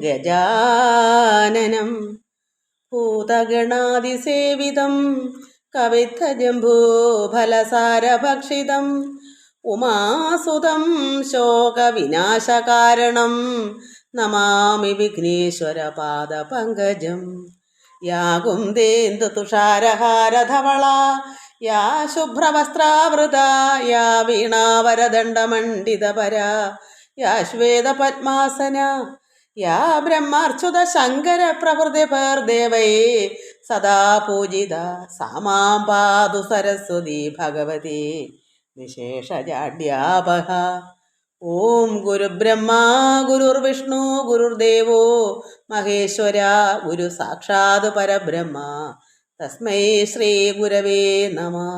ഗജാനനം ഭൂതഗണാതിസേവിതം കവിത്തജംഭൂഫലസാരഭക്ഷിതം ഉമാസുതം ശോകവിനാശകാരണം നമാമി വിഘ്നേശ്വരപാദപങ്കജം. യാ കുന്ദേന്ദു തുഷാരഹാരധവള യാ ശുഭ്രവസ്ത്രാവൃത യാ വീണാവരദണ്ഡമണ്ഡിതപരാ യാ ശ്വേതപദ്മാസന യാ ബ്രഹ്മാർച്യുത ശങ്കര പ്രഭൃതിപേർദേവൈ സദാ പൂജിത സാ മാം പാതു സരസ്വതി ഭഗവതി വിശേഷജാഡ്യാപഹ. ഓം ഗുരുബ്രഹ്മ ഗുരുർവിഷ്ണു ഗുരുർദേവോ മഹേശ്വര ഗുരു സാക്ഷാത് പരബ്രഹ്മ തസ്മൈ ശ്രീ ഗുരവേ നമഃ.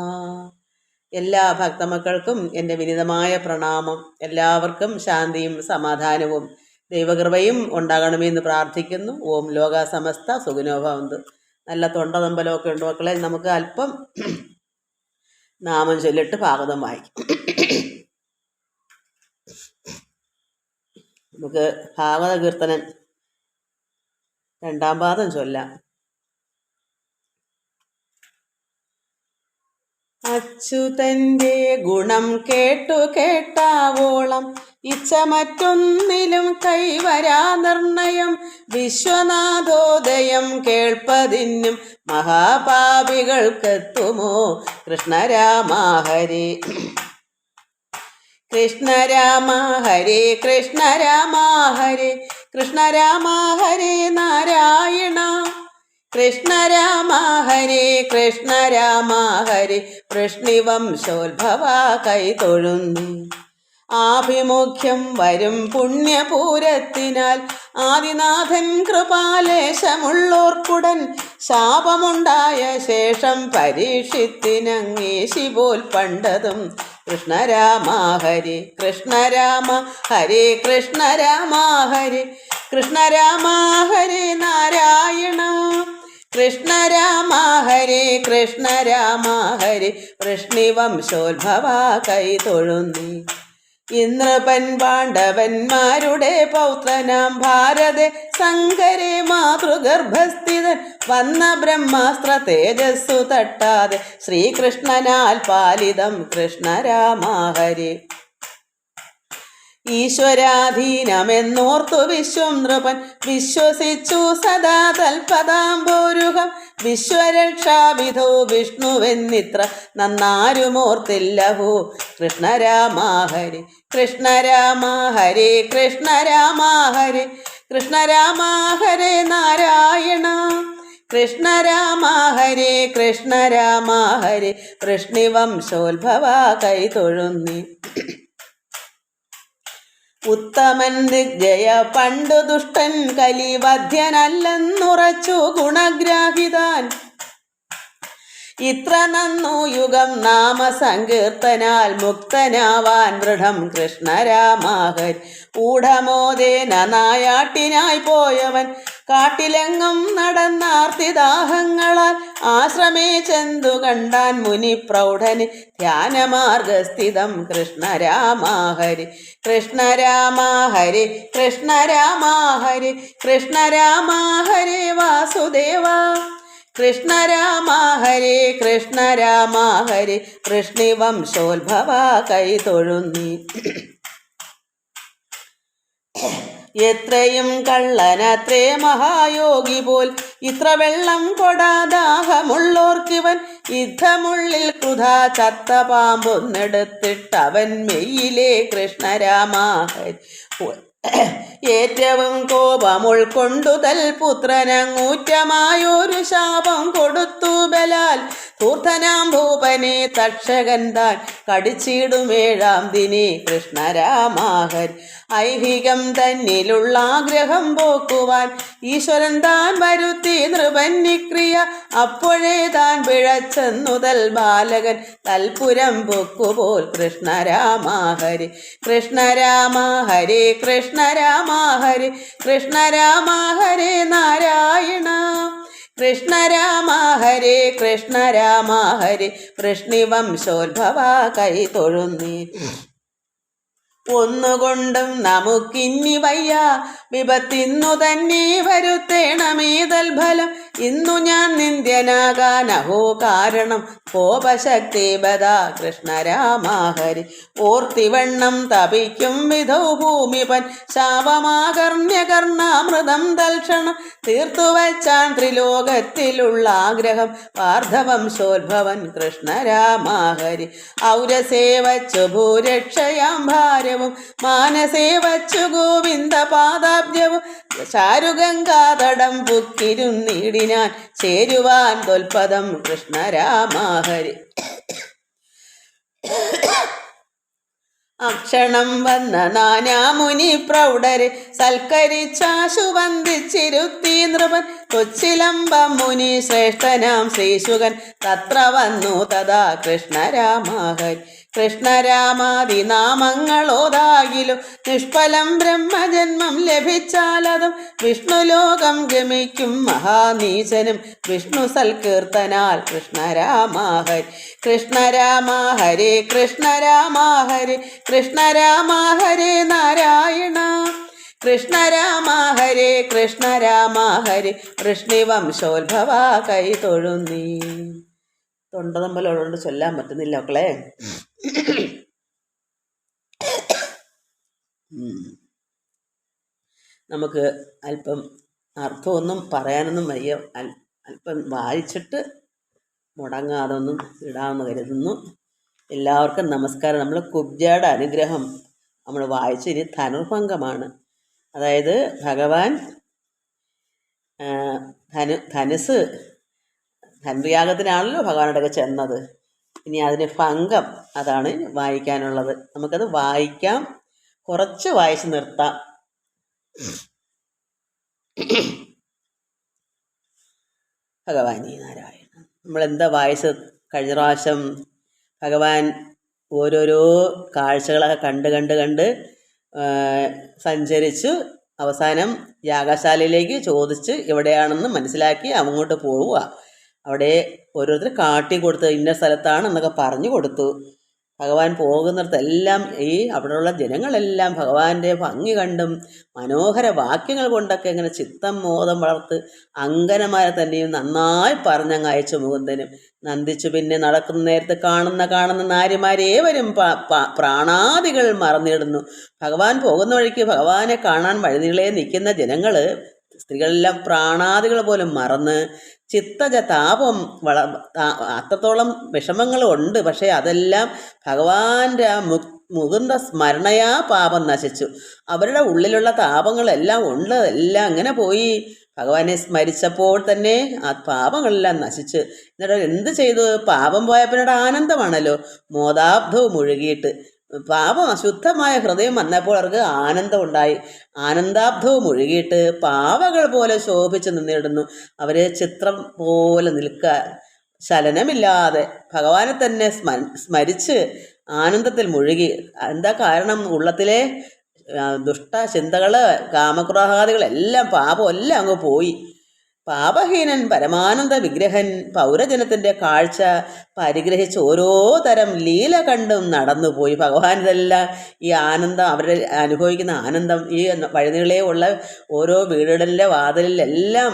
എല്ലാ ഭക്തമക്കൾക്കും എൻ്റെ വിനീതമായ പ്രണാമം. എല്ലാവർക്കും ശാന്തിയും സമാധാനവും ദൈവകൃപയും ഉണ്ടാകണമെന്ന് പ്രാർത്ഥിക്കുന്നു. ഓം ലോക സമസ്ത സുഖിനോ ഭവന്തു. നല്ല തൊണ്ടതമ്പലമൊക്കെ ഉണ്ട് മക്കളെ. നമുക്ക് അല്പം നാമം ചൊല്ലിട്ട് ഭാഗവതം വായിക്കും. നമുക്ക് ഭാഗവത കീർത്തനൻ 2-ാം പാദം ചൊല്ലാം. അച്യുതന്റെ ഗുണം കേട്ടു കേട്ടാവോളം ഇച്ഛ മറ്റൊന്നിലും കൈവരാ നിർണയം. വിശ്വനാഥോദയം കേൾപ്പതിനും മഹാപാപികൾക്കെത്തുമോ കൃഷ്ണരാമ ഹരേ. കൃഷ്ണ രാമ ഹരേ കൃഷ്ണ രാമ ഹരേ കൃഷ്ണ രാമ ഹരേ നാരായണ. കൃഷ്ണ രാമ ഹരേ കൃഷ്ണ രാമ ഹരേ വൃഷ്ണിവംശോത്ഭവ കൈതൊഴുന്നി. ആഭിമുഖ്യം വരും പുണ്യപൂരത്തിനാൽ ആദിനാഥൻ കൃപാലേശമുള്ളോർക്കുടൻ ശാപമുണ്ടായ ശേഷം പരീക്ഷിത്തിനങ്ങേശി പോൽ പണ്ടതും. കൃഷ്ണ രാമ ഹരേ കൃഷ്ണ രാമ ഹരേ കൃഷ്ണ രാമ ഹരേ കൃഷ്ണ രാമ ഹരേ നാരായണ. കൃഷ്ണ രാമ ഹരേ കൃഷ്ണ രാമ ഹരേ വൃഷ്ണിവംശോത്ഭവ കൈതൊഴുന്നി. ഇന്ദ്രപൻ പാണ്ഡവന്മാരുടെ പൗത്രനാം ഭാരതെ ശങ്കരെ മാതൃഗർഭസ്ഥിതൻ വന്ന ബ്രഹ്മാസ്ത്ര തേജസ്സു തട്ടാതെ ശ്രീകൃഷ്ണനാൽ പാലിതം. കൃഷ്ണ രാമ ഹരേ. ഈശ്വരാധീനമെന്നോർത്തു വിശ്വം നൃപൻ വിശ്വസിച്ചു സദാ തൽപദാംബോരുഹം. വിശ്വരക്ഷാവിധോ വിഷ്ണുവെന്നിത്ര നന്നാരുമോർത്തില്ലഹോ. കൃഷ്ണ രാമ ഹരേ കൃഷ്ണ രാമ ഹരേ കൃഷ്ണ രാമ ഹരേ കൃഷ്ണ രാമ ഹരേ നാരായണ. കൃഷ്ണ രാമ ഹരേ കൃഷ്ണ രാമ ഹരേ വൃഷ്ണിവംശോത്ഭവ കൈതൊഴുന്നി. ഉത്തമൻ ദിഗ്ജയ പണ്ടു ദുഷ്ടൻ കലിവധ്യനല്ലെന്നുറച്ചു ഗുണഗ്രാഹിതാൻ. ഇത്ര നന്നു യുഗം നാമ സങ്കീർത്തനാൽ മുക്തനാവാൻ ദൃഢം. കൃഷ്ണ രാമ ഹരേ. ഊഢമോദേന നായാട്ടിനായി പോയവൻ കാട്ടിലെങ്ങും നടന്നാർത്തിദാഹങ്ങളാൽ ആശ്രമേ ചെന്തു കണ്ടാൻ മുനി പ്രൗഢന് ധ്യാനമാർഗസ്ഥിതം. കൃഷ്ണ രാമ ഹരേ കൃഷ്ണ രാമ ഹരേ കൃഷ്ണ രാമ ഹരേ കൃഷ്ണ രാമ ഹരേ വാസുദേവ. കൃഷ്ണ രാമ ഹരേ കൃഷ്ണ രാമ ഹരേ വൃഷ്ണിവംശോത്ഭവ കൈതൊഴുന്നി. എത്രയും കള്ളനത്രേ മഹായോഗി പോൽ ഇത്ര വെള്ളം കൊടാദാഹമുള്ളോർക്കിവൻ. യുദ്ധമുള്ളിൽ കൃതാ ചത്ത പാമ്പൊന്നെടുത്തിട്ടവൻ മെയ്യിലെ കൃഷ്ണ രാമ ഹരേ. ഏറ്റവും കോപം ഉൾക്കൊണ്ടു തൽപുത്രനങ്ങൂറ്റമായൊരു ശാപം കൊടുത്തു ബലാൽ. ധൂർത്തനാം ഭൂപനെ തക്ഷകൻ താൻ കടിച്ചിടുമേഴാം ദിനെ. കൃഷ്ണ രാമ ഹരേ. ഐഹികം തന്നിലുള്ള ആഗ്രഹം പോക്കുവാൻ ഈശ്വരൻ താൻ വരുത്തി നൃപന്നിക്രിയ. അപ്പോഴേ താൻ പിഴച്ചെന്നുതൽ ബാലകൻ തൽപുരം പൊക്കുപോൽ. കൃഷ്ണ രാമ ഹരേ കൃഷ്ണ രാമ ഹരേ കൃഷ്ണ രാമ ഹരേ കൃഷ്ണ രാമ ഹരേ നാരായണ. കൃഷ്ണ രാമ ഹരേ കൃഷ്ണ രാമ ഹരേ വൃഷ്ണിവംശോത്ഭവ കൈതൊഴുന്നി. ഒന്നുകൊണ്ടും നമുക്കിന്നി വയ്യ, വിപത്തിന്നു തന്നെ വരുത്തേണമേ തൽഫലം. ഇന്നു ഞാൻ നിന്ദ്യനാകാൻ അഹോ കാരണം, കോപശക്തി ബദാ കൃഷ്ണരാമാഹരി. ഓർത്തിവണ്ണം തപിക്കും വിധൗ ഭൂമിപൻ, ശാപമാകർണ്യകർണാമൃതം തൽക്ഷണം. തീർത്തുവച്ചാൻ ത്രിലോകത്തിലുള്ള ആഗ്രഹം, പാർത്ഥവംശോദ്ഭവൻ കൃഷ്ണരാമാഹരി. ഔരസേ വച്ചു ഭൂരക്ഷയാം ഭാരവും, മാനസേ വച്ചു ഗോവിന്ദ പാദാബ്ജവും. ചാരുഗംഗാതടം പുക്കിരുന്നിടിനാൻ, ചേരുവാൻ തൊൽപദം കൃഷ്ണരാമാഹരി. അക്ഷണം വന്ന നാനാമുനി പ്രൗഢരെ സൽക്കരിച്ചാശു വന്ദിച്ചിരുത്തി നൃപൻ. കൊച്ചിലമ്പം മുനി ശ്രേഷ്ഠനാം ശ്രീശുകൻ, തത്ര വന്നു തഥാ കൃഷ്ണരാമാഹരി. കൃഷ്ണരാമാദിനാമങ്ങളോതാകിലും നിഷ്ഫലം ബ്രഹ്മജന്മം ലഭിച്ചാലതും, വിഷ്ണുലോകം ഗമിക്കും മഹാനീശനും വിഷ്ണു സൽകീർത്തനാൽ കൃഷ്ണരാമാഹരി. കൃഷ്ണരാമ ഹരേ കൃഷ്ണരാമ ഹരേ കൃഷ്ണരാമ ഹരേ നാരായണ. കൃഷ്ണരാമ ഹരേ കൃഷ്ണരാമ ഹരേ വൃഷ്ണിവംശോത്ഭവ കൈ തൊഴുന്നീ. തൊണ്ടതമ്പലുള്ളതുകൊണ്ട് ചൊല്ലാൻ പറ്റുന്നില്ല മക്കളെ. നമുക്ക് അല്പം അർത്ഥമൊന്നും പറയാനൊന്നും വയ്യ, അല്പം വായിച്ചിട്ട് മുടങ്ങാതൊന്നും ഇടാമെന്ന് കരുതുന്നു. എല്ലാവർക്കും നമസ്കാരം. നമ്മൾ കുബ്ജയുടെ അനുഗ്രഹം നമ്മൾ വായിച്ച് ഇനി ധനുർഭംഗമാണ്. അതായത് ഭഗവാൻ ധനുസ് ധനുർയാഗത്തിനാണല്ലോ ഭഗവാനോടൊക്കെ ചെന്നത്. ഇനി അതിന് ഭംഗം, അതാണ് വായിക്കാനുള്ളത്. നമുക്കത് വായിക്കാം, കുറച്ച് വായിച്ച് നിർത്താം. ഭഗവാനേ നാരായണ. നമ്മളെന്താ വായിച്ചത്? കഴിഞ്ഞ പ്രാവശ്യം ഭഗവാൻ ഓരോരോ കാഴ്ചകളൊക്കെ കണ്ട് സഞ്ചരിച്ചു അവസാനം യാഗശാലയിലേക്ക് ചോദിച്ച് എവിടെയാണെന്ന് മനസ്സിലാക്കി അങ്ങോട്ട് പോവുക. അവിടെ ഓരോരുത്തർ കാട്ടി കൊടുത്ത് ഇന്ന സ്ഥലത്താണ് എന്നൊക്കെ പറഞ്ഞു കൊടുത്തു. ഭഗവാൻ പോകുന്നിടത്തെല്ലാം അവിടെയുള്ള ജനങ്ങളെല്ലാം ഭഗവാന്റെ ഭംഗി കണ്ടും മനോഹര വാക്യങ്ങൾ കൊണ്ടൊക്കെ ഇങ്ങനെ ചിത്തം മോദം വളർത്ത് അങ്കനമാരെ തന്നെയും നന്നായി പറഞ്ഞങ്ങ് അയച്ചു മുകുന്ദനും നന്ദിച്ചു. പിന്നെ നടക്കുന്ന നേരത്ത് കാണുന്ന നാരിമാരേവരും പ്രാണാദികൾ മറന്നിടുന്നു. ഭഗവാൻ പോകുന്ന വഴിക്ക് ഭഗവാനെ കാണാൻ വഴിനീളെ നിൽക്കുന്ന ജനങ്ങൾ, സ്ത്രീകളെല്ലാം പ്രാണാദികൾ പോലും മറന്ന് ചിത്തജ താപം അത്രത്തോളം വിഷമങ്ങളുണ്ട്. പക്ഷേ അതെല്ലാം ഭഗവാന്റെ ആ മുകുന്ദ സ്മരണയാ പാപം നശിച്ചു. അവരുടെ ഉള്ളിലുള്ള താപങ്ങളെല്ലാം ഉണ്ട്, എല്ലാം അങ്ങനെ പോയി. ഭഗവാനെ സ്മരിച്ചപ്പോൾ തന്നെ ആ പാപങ്ങളെല്ലാം നശിച്ച്. എന്നിട്ട് എന്ത് ചെയ്തു? പാപം പോയപ്പോഴാണ് ആനന്ദമാണല്ലോ. മോദാബ്ധവും മുഴുകിയിട്ട് പാപം അശുദ്ധമായ ഹൃദയം വന്നപ്പോൾ അവർക്ക് ആനന്ദം ഉണ്ടായി. ആനന്ദാബ്ധവും ഒഴുകിയിട്ട് പാവകൾ പോലെ ശോഭിച്ച് നിന്നിടുന്നു. അവർ ചിത്രം പോലെ നിൽക്കുക, ചലനമില്ലാതെ ഭഗവാനെ തന്നെ സ്മരിച്ച് ആനന്ദത്തിൽ മുഴുകി. എന്താ കാരണം? ഉള്ളത്തിലെ ദുഷ്ട ചിന്തകൾ, കാമക്രോഹാദികളെല്ലാം പാപം എല്ലാം അങ്ങ് പോയി. പാപഹീനൻ പരമാനന്ദ വിഗ്രഹൻ പൗരജനത്തിൻ്റെ കാഴ്ച പരിഗ്രഹിച്ച് ഓരോ തരം ലീല കണ്ടും നടന്നുപോയി. ഭഗവാൻ ഇതെല്ലാം ഈ ആനന്ദം, അവരുടെ അനുഭവിക്കുന്ന ആനന്ദം, ഈ വഴിനീളേ ഉള്ള ഓരോ വീടുകളിലെ വാതിലിലെല്ലാം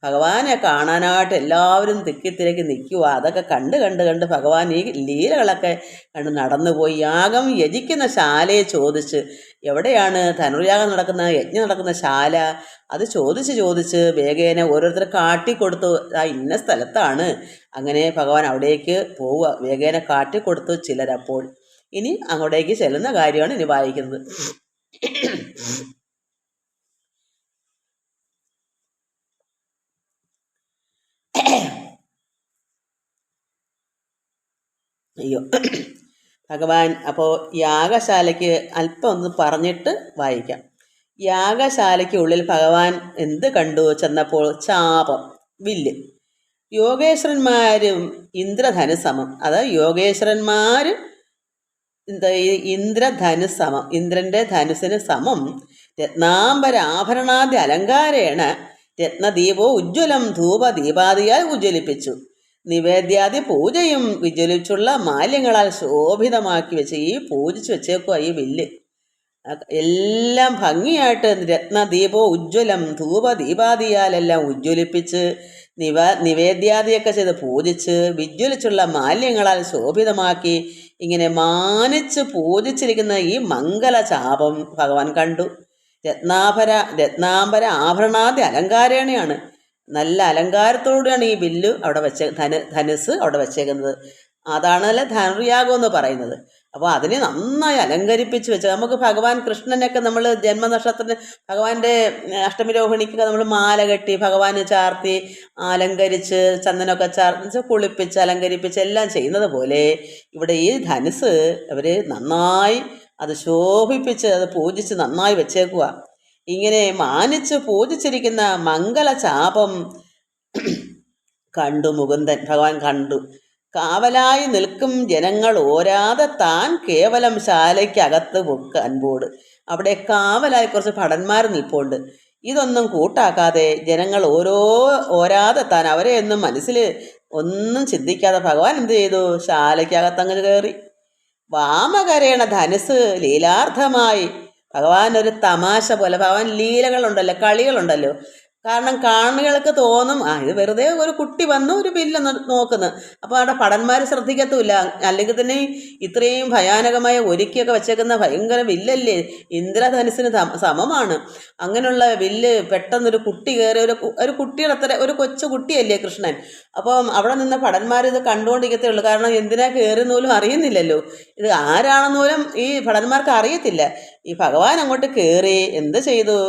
ഭഗവാനെ കാണാനായിട്ട് എല്ലാവരും തിക്കിത്തിരക്കി നിൽക്കുക. അതൊക്കെ കണ്ട് ഭഗവാൻ ഈ ലീലകളൊക്കെ കണ്ട് നടന്നുപോയി. യാഗം യജിക്കുന്ന ശാലയെ ചോദിച്ച്, എവിടെയാണ് ധനുർയാഗം നടക്കുന്ന, യജ്ഞം നടക്കുന്ന ശാല, അത് ചോദിച്ച് വേഗേന ഓരോരുത്തർ കാട്ടിക്കൊടുത്തു. ഇന്ന സ്ഥലത്താണ്. അങ്ങനെ ഭഗവാൻ അവിടേക്ക് പോവുക, വേഗേന കാട്ടിക്കൊടുത്തു ചിലരപ്പോൾ. ഇനി അങ്ങോട്ടേക്ക് ചെല്ലുന്ന കാര്യമാണ് ഇനി വായിക്കുന്നത്. അയ്യോ, ഭഗവാൻ അപ്പോൾ യാഗശാലയ്ക്ക് അല്പം ഒന്ന് പറഞ്ഞിട്ട് വായിക്കാം. യാഗശാലയ്ക്ക് ഉള്ളിൽ ഭഗവാൻ എന്ത് കണ്ടു? ചെന്നപ്പോൾ ചാപം, വില്ല്. യോഗേശ്വരന്മാരും ഇന്ദ്രധനുസമം. അത് യോഗേശ്വരന്മാരും ഇന്ദ്രധനുസമം, ഇന്ദ്രൻ്റെ ധനുസിന് സമം. രത്നാംബരാഭരണാദ്യ അലങ്കാരേണ രത്നദീപോ ഉജ്ജ്വലം ധൂപദീപാദിയായി ഉജ്ജ്വലിപ്പിച്ചു. നിവേദ്യാദി പൂജയും വിജ്വലിച്ചുള്ള മാല്യങ്ങളാൽ ശോഭിതമാക്കി വെച്ച് പൂജിച്ച് വെച്ചേക്കുക ഈ വില്ല്. എല്ലാം ഭംഗിയായിട്ട് രത്നദീപോ ഉജ്ജ്വലം ധൂപദീപാദിയാലെല്ലാം ഉജ്ജ്വലിപ്പിച്ച് നിവേദ്യാദിയൊക്കെ ചെയ്ത് പൂജിച്ച് വിജ്വലിച്ചുള്ള മാല്യങ്ങളാൽ ശോഭിതമാക്കി ഇങ്ങനെ മാനിച്ച് പൂജിച്ചിരിക്കുന്ന ഈ മംഗല ചാപം ഭഗവാൻ കണ്ടു. രത്നാംബര ആഭരണാദി അലങ്കാരേണയാണ്, നല്ല അലങ്കാരത്തോടെയാണ് ഈ വില്ല് അവിടെ ധനുസ് അവിടെ വെച്ചേക്കുന്നത്. അതാണല്ലേ ധനുർയാഗം എന്ന് പറയുന്നത്. അപ്പോൾ അതിനെ നന്നായി അലങ്കരിപ്പിച്ച് വെച്ച് നമുക്ക് ഭഗവാൻ കൃഷ്ണനൊക്കെ നമ്മൾ ജന്മനക്ഷത്രത്തിന് ഭഗവാന്റെ അഷ്ടമിരോഹിണിക്കൊക്കെ നമ്മൾ മാല കെട്ടി ഭഗവാന് ചാർത്തി അലങ്കരിച്ച് ചന്ദനമൊക്കെ ചാർത്തി കുളിപ്പിച്ച് അലങ്കരിപ്പിച്ച് എല്ലാം ചെയ്യുന്നത് പോലെ ഇവിടെ ഈ ധനുസ് അവർ നന്നായി അത് ശോഭിപ്പിച്ച് അത് പൂജിച്ച് നന്നായി വെച്ചേക്കുക. ഇങ്ങനെ മാനിച്ച് പൂജിച്ചിരിക്കുന്ന മംഗല ചാപം കണ്ടു മുകുന്ദൻ. ഭഗവാൻ കണ്ടു. കാവലായി നിൽക്കും ജനങ്ങൾ ഓരാതെ താൻ കേവലം ശാലയ്ക്കകത്ത് പൊക്ക് അൻപോട്. അവിടെ കാവലായി കുറച്ച് ഭടന്മാർ നിൽപ്പുണ്ട്. ഇതൊന്നും കൂട്ടാക്കാതെ ജനങ്ങൾ ഓരാതെ താൻ അവരെ ഒന്നും മനസ്സിൽ ഒന്നും ചിന്തിക്കാതെ ഭഗവാൻ എന്ത് ചെയ്തു? ശാലയ്ക്കകത്തങ്ങ് കയറി. വാമകരേണ ധനുസ് ലീലാർത്ഥമായി. ഭഗവാൻ ഒരു തമാശ പോലെ, ഭഗവാൻ ലീലകളുണ്ടല്ലോ, കളികളുണ്ടല്ലോ. കാരണം കാണികൾക്ക് തോന്നും ഇത് വെറുതെ ഒരു കുട്ടി വന്നു ഒരു വില്ല് നോക്കുന്നു. അപ്പോൾ അവിടെ ഭടന്മാർ ശ്രദ്ധിക്കത്തുമില്ല. അല്ലെങ്കിൽ തന്നെ ഇത്രയും ഭയാനകമായ ഒരുക്കിയൊക്കെ വെച്ചേക്കുന്ന ഭയങ്കര വില്ലല്ലേ, ഇന്ദ്രധനുസിന് സമമാണ്. അങ്ങനെയുള്ള വില്ല് പെട്ടെന്നൊരു കുട്ടി കയറി ഒരു കുട്ടിയുടെ അത്ര ഒരു കൊച്ചു കുട്ടിയല്ലേ കൃഷ്ണൻ. അപ്പം അവിടെ നിന്ന് ഭടന്മാർ ഇത് കണ്ടുകൊണ്ടിരിക്കത്തേ ഉള്ളൂ. കാരണം എന്തിനാ കയറിയെന്ന് പോലും അറിയുന്നില്ലല്ലോ, ഇത് ആരാണെന്ന് പോലും ഈ ഭടന്മാർക്ക് അറിയത്തില്ല. ഈ ഭഗവാൻ അങ്ങോട്ട് കയറി എന്ത് ചെയ്തു?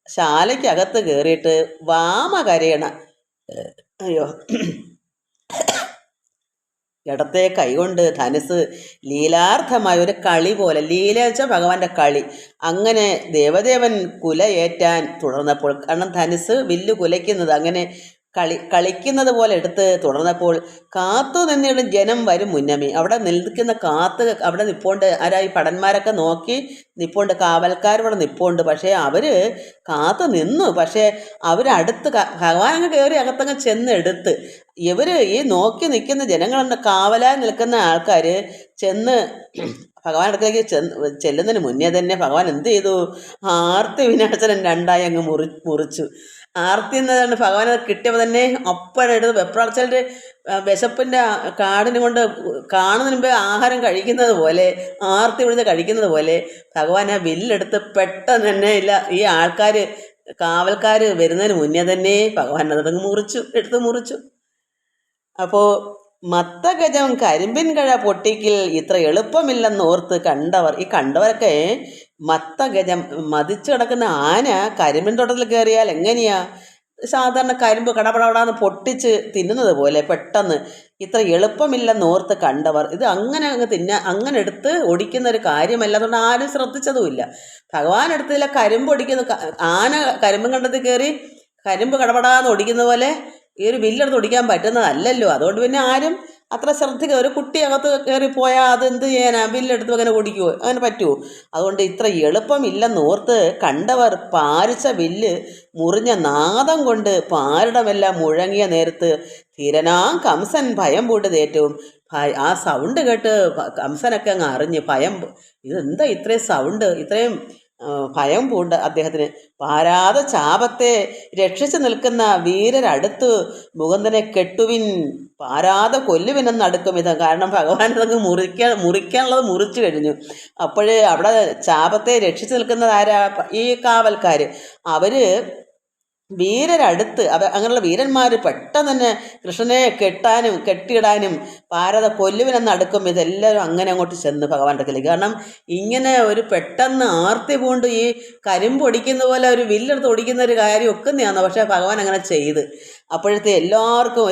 ശാലയ്ക്കകത്ത് കയറിയിട്ട് വാമകരേണ ഇടത്തെ കൈകൊണ്ട് ധനുസ് ലീലാർത്ഥമായ ഒരു കളി പോലെ, ലീല വെച്ചാൽ ഭഗവാന്റെ കളി, അങ്ങനെ ദേവദേവൻ കുലയേറ്റാൻ തുടർന്നപ്പോൾ, കാരണം ധനുസ് വില്ല് കുലയ്ക്കുന്നത് അങ്ങനെ കളിക്കുന്നത് പോലെ എടുത്ത് തുടർന്നപ്പോൾ കാത്തു നിന്നിടും ജനം വരും മുന്നമേ. അവിടെ നിൽക്കുന്ന അവിടെ നിപ്പോണ്ട് ആരായി ഭടന്മാരൊക്കെ നോക്കി നിപ്പോണ്ട്, കാവൽക്കാരിവിടെ നിപ്പോണ്ട്. പക്ഷേ അവർ കാത്തു നിന്നു. പക്ഷേ അവരടുത്ത് ഭഗവാൻ അങ്ങ് കയറി അകത്തങ്ങ് ചെന്നെടുത്ത് ഇവർ ഈ നോക്കി നിൽക്കുന്ന ജനങ്ങളുണ്ട്, കാവലായി നിൽക്കുന്ന ആൾക്കാർ ചെന്ന് ഭഗവാൻ അടുത്തേക്ക് ചെല്ലുന്നതിന് മുന്നേ തന്നെ ഭഗവാൻ എന്ത് ചെയ്തു? ആർത്തി വിനാശനം രണ്ടായി അങ്ങ് മുറിച്ചു. ആർത്തി എന്നതാണ് ഭഗവാൻ കിട്ടിയപ്പോൾ തന്നെ അപ്പോഴെടുത്ത് വെപ്രാർച്ചലിൻ്റെ വിശപ്പിൻ്റെ കാടിന് കൊണ്ട് കാണുന്നതിന് മുമ്പേ ആഹാരം കഴിക്കുന്നത് പോലെ, ആർത്തി വിളിച്ച് കഴിക്കുന്നത് പോലെ ഭഗവാൻ ആ വില്ലെടുത്ത് പെട്ടെന്ന് തന്നെ ഈ കാവൽക്കാർ വരുന്നതിന് മുന്നേ തന്നെ ഭഗവാൻ അതങ്ങ് എടുത്ത് മുറിച്ചു. അപ്പോൾ മത്തഗജം കരിമ്പിൻ കഴ പൊട്ടിക്കിൽ ഇത്ര എളുപ്പമില്ലെന്ന് ഓർത്ത് കണ്ടവർ, ഈ കണ്ടവരൊക്കെ മത്തഗജം മതിച്ചു കിടക്കുന്ന ആന കരിമ്പിൻ തോട്ടത്തിൽ കയറിയാൽ എങ്ങനെയാ സാധാരണ കരിമ്പ് കടപടപടാന്ന് പൊട്ടിച്ച് തിന്നുന്നത് പോലെ പെട്ടെന്ന് ഇത്ര എളുപ്പമില്ലെന്ന് ഓർത്ത് കണ്ടവർ ഇത് അങ്ങനെ അങ്ങനെ എടുത്ത് ഒടിക്കുന്ന ഒരു കാര്യമല്ല. അതുകൊണ്ട് ആരും ശ്രദ്ധിച്ചതുമില്ല. ഭഗവാൻ എടുത്തില്ല കരിമ്പ് ഒടിക്കുന്ന ആന കരിമ്പും കണ്ടത്തിൽ കയറി കരിമ്പ് കടപടാന്ന് ഒടിക്കുന്ന പോലെ ഈ ഒരു വില്ലെടുത്ത് ഒടിക്കാൻ പറ്റുന്നതല്ലല്ലോ. അതുകൊണ്ട് പിന്നെ ആരും അത്ര ശ്രദ്ധിക്കുക. ഒരു കുട്ടി അകത്ത് കയറിപ്പോയാൽ അത് എന്ത് ചെയ്യാനാ? വില്ലെടുത്ത് അങ്ങനെ ഓടിക്കുമോ? അങ്ങനെ പറ്റുമോ? അതുകൊണ്ട് ഇത്ര എളുപ്പമില്ലെന്ന് ഓർത്ത് കണ്ടവർ പാരിച്ച വില്ല് മുറിഞ്ഞ നാദം കൊണ്ട് പാരിടമെല്ലാം മുഴങ്ങിയ നേരത്ത് ധീരനാം കംസൻ ഭയം പൂട്ടതേറ്റവും. ആ സൗണ്ട് കേട്ട് കംസനൊക്കെ അങ്ങ് അറിഞ്ഞ് ഭയം, ഇതെന്താ ഇത്രയും സൗണ്ട്, ഇത്രയും ഭയം പൂണ്ട് അദ്ദേഹത്തിന്. പാരാതെ ചാപത്തെ രക്ഷിച്ചു നിൽക്കുന്ന വീരരടുത്ത് മുകുന്ദനെ കെട്ടുവിൻ, പാരാതെ കൊല്ലുവിനെന്ന് അടുക്കും വിധം. കാരണം ഭഗവാൻ ഇതങ്ങ് മുറിക്കാനുള്ളത് മുറിച്ചു കഴിഞ്ഞു. അപ്പോഴേ അവിടെ ചാപത്തെ രക്ഷിച്ചു നിൽക്കുന്നത് ആരാ? ഈ കാവൽക്കാർ. അവർ വീരരടുത്ത് അങ്ങനെയുള്ള വീരന്മാർ പെട്ടെന്ന് തന്നെ കൃഷ്ണനെ കെട്ടിയിടാനും പാരത കൊല്ലുവിനെന്ന് അടുക്കും ഇതെല്ലാവരും അങ്ങനെ അങ്ങോട്ട് ചെന്ന് ഭഗവാന്റെ അടുക്കലേക്ക്. കാരണം ഇങ്ങനെ ഒരു പെട്ടെന്ന് ആർത്തി പൂണ്ട് ഈ കരിമ്പ് ഒടിക്കുന്ന പോലെ ഒരു വില്ലെടുത്ത് ഒടിക്കുന്ന ഒരു കാര്യം ഒക്കുന്നതാണ്. പക്ഷേ ഭഗവാൻ അങ്ങനെ ചെയ്ത് അപ്പോഴത്തെ എല്ലാവർക്കും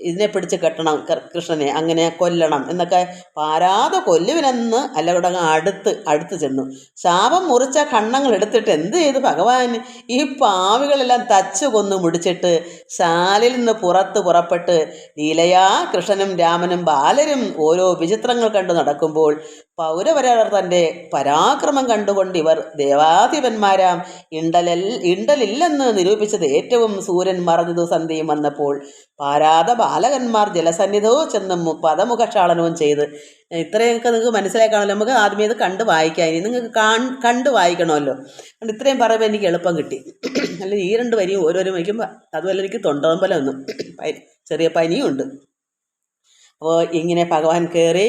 ഇതിനെ പിടിച്ച് കെട്ടണം, കൃഷ്ണനെ അങ്ങനെ കൊല്ലണം എന്നൊക്കെ പാരാതെ കൊല്ലുവിനെന്ന് എല്ലാവരുടെ അടുത്ത് ചെന്നു. ശാപം മുറിച്ച ഖണ്ഡങ്ങൾ എടുത്തിട്ട് എന്ത് ചെയ്തു ഭഗവാൻ? ഈ പാവികളെല്ലാം തച്ചു കൊന്നു മുടിച്ചിട്ട് ശാലയിൽ നിന്ന് പുറപ്പെട്ട് ലീലയാ കൃഷ്ണനും രാമനും ബാലരും ഓരോ വിചിത്രങ്ങൾ കണ്ടു നടക്കുമ്പോൾ പൗരവരവർ തൻ്റെ പരാക്രമം കണ്ടുകൊണ്ട് ഇവർ ദേവാധിപന്മാരാം ഇണ്ടലില്ലെന്ന് നിരൂപിച്ചത് ഏറ്റവും സൂര്യൻ മറഞ്ഞതു സന്ധ്യയും വന്നപ്പോൾ പാരാത ബാലകന്മാർ ജലസന്നിധവും ചെന്നും പദമുഖക്ഷാളനവും ചെയ്ത്. ഇത്രയൊക്കെ നിങ്ങൾക്ക് മനസ്സിലാക്കാണല്ലോ. നമുക്ക് ആദ്യമേ ഇത് കണ്ട് വായിക്കാം. ഇനി നിങ്ങൾക്ക് കണ്ട് വായിക്കണമല്ലോ. അതുകൊണ്ട് ഇത്രയും പറയുമ്പോൾ എനിക്ക് എളുപ്പം കിട്ടി. അല്ല ഈ 2 വരിയും ഓരോരോ വയ്ക്കുമ്പോൾ അതുപോലെ എനിക്ക് തൊണ്ടതമ്പലമൊന്നും ചെറിയ പനിയും ഉണ്ട്. അപ്പോൾ ഇങ്ങനെ ഭഗവാൻ കയറി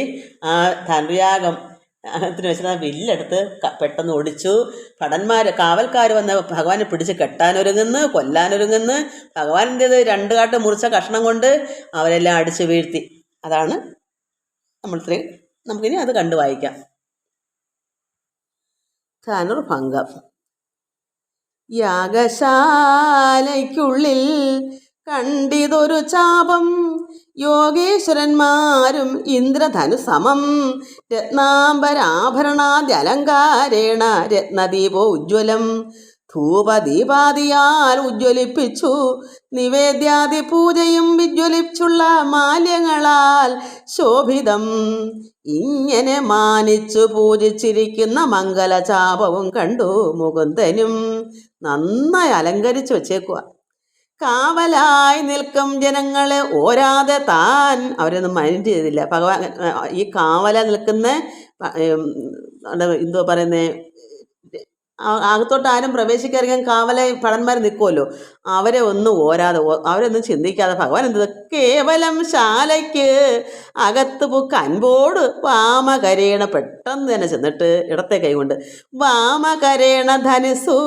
ആ ധനുയാഗം ത്തിന് വെച്ചിട്ട് വില്ലെടുത്ത് പെട്ടെന്ന് ഒടിച്ചു. കാവൽക്കാർ വന്ന് ഭഗവാനെ പിടിച്ച് കെട്ടാനൊരുങ്ങുന്നു, കൊല്ലാനൊരുങ്ങുന്നു. ഭഗവാനിൻ്റേത് 2 കാട്ട് മുറിച്ച കഷ്ണം കൊണ്ട് അവരെല്ലാം അടിച്ചു വീഴ്ത്തി. അതാണ് നമുക്കിനി അത് കണ്ടു വായിക്കാം. ധനുർഭംഗം. യാഗശാലയ്ക്കുള്ളിൽ കണ്ടിതൊരു ചാപം, യോഗീശ്വരന്മാരും ഇന്ദ്രധനു സമം, രത്നാംബരാഭരണാദ്യലങ്കാരേണ രത്നദീപോ ഉജ്ജ്വലം, ധൂപദീപാദിയാൽ ഉജ്ജ്വലിപ്പിച്ചു നിവേദ്യാദി പൂജയും വിജ്വലിച്ചുള്ള മാല്യങ്ങളാൽ ശോഭിതം. ഇങ്ങനെ മാനിച്ചു പൂജിച്ചിരിക്കുന്ന മംഗലചാപവും കണ്ടു മുകുന്ദനും. നന്നായി അലങ്കരിച്ചു വച്ചേക്കുക. കാവലായി നിൽക്കും ജനങ്ങളെ ഓരാതെ താൻ അവരൊന്നും മൈൻഡ് ചെയ്തില്ല. ഭഗവാൻ ഈ കാവല നിൽക്കുന്ന എന്തോ പറയുന്നേ, അകത്തോട്ട് ആരും പ്രവേശിക്കാതിരിക്കാൻ കാവല ഭടന്മാർ നിൽക്കുമല്ലോ. അവരെ ഒന്നും ഓരാതെ അവരൊന്നും ചിന്തിക്കാതെ ഭഗവാൻ എന്ത് കേവലം ശാലയ്ക്ക് അകത്ത് പുക്ക് അൻപോട് വാമകരേണ പെട്ടെന്ന് തന്നെ ചെന്നിട്ട് ഇടത്തെ കൈകൊണ്ട് വാമകരേണ ധനുസു